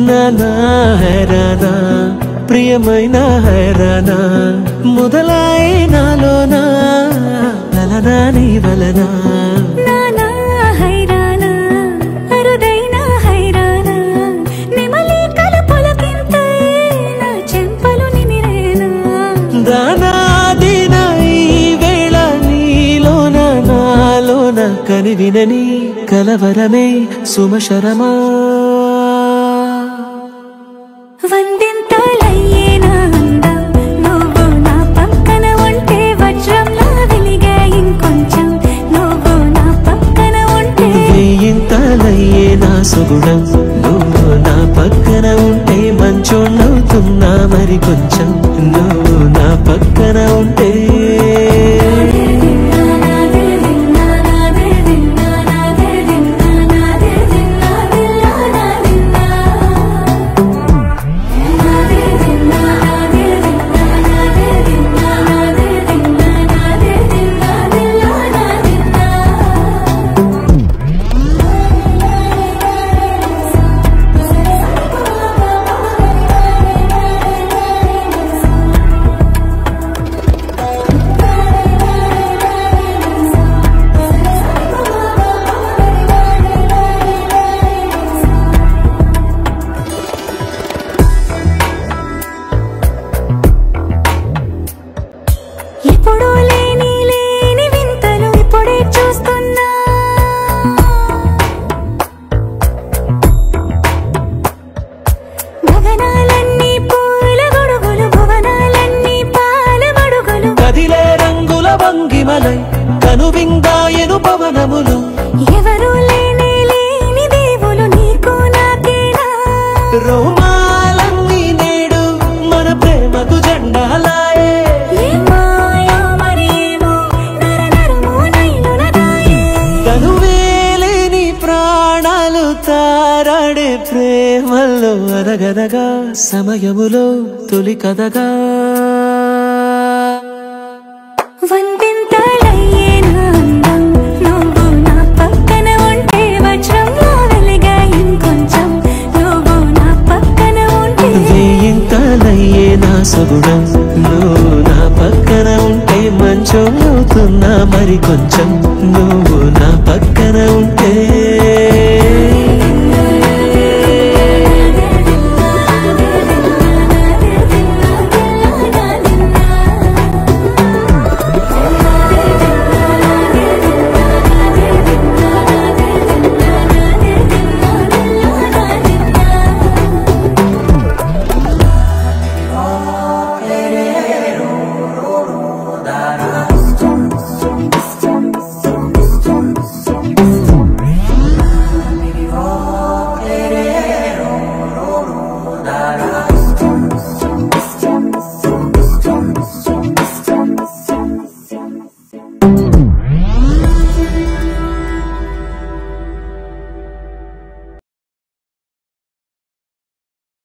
నానా హైరానా ప్రియమైన హైరానా మొదలాయి నాలోనా లలనా నీ వలనా నానా హైరానా అరుదైన హైరానా నిమలి కలుపులకింతై నా చెంపలు నిమిరేనా దానా దినా ఈ వేళ నీలోన నాలోన కనివినని కలవరమే సుమశరమా వందింతలయ్యేనా అందం నువ్వు నా పక్కన ఉంటే వజ్రంలా వెలిగే ఇంకొంచెం నువ్వు నా పక్కన ఉంటే వెయ్యింతలయ్యేనా సుగుణం నువ్వు నా పక్కన ఉంటే మంచోళ్ళవుతున్నా మరి కొంచెం నువ్వు నా పక్కన ఉంటే ఎప్పుడూ లేని వింతలు ఇప్పుడే చూస్తున్నా గగనాలన్నీ పూల గొడుగులు భువనాలన్నీ పాల మడుగులు కదిలే రంగుల వంగిమలై కనువిందాయను పవనములు ఎవరూ లేని దేవులు నీకు నాకేనా రోమాలన్నీ నేడు మన ప్రేమకు జెండాలాయే కనువేలేని ప్రాణాలు తారాడే ప్రేమల్లో అనగనగా సమయములో తొలి కథగా వందింతలయ్యేనా అందం నువ్వు నా పక్కన ఉంటే వజ్రంలా వెలిగే ఇంకొంచెం నువ్వు నా పక్కన ఉంటే వెయ్యింతలయ్యేనా సుగుణం నువ్వు నా పక్కన ఉంటే మంచోళ్ళవుతున్నా మరి కొంచెం నువ్వు నా పక్కన ఉంటే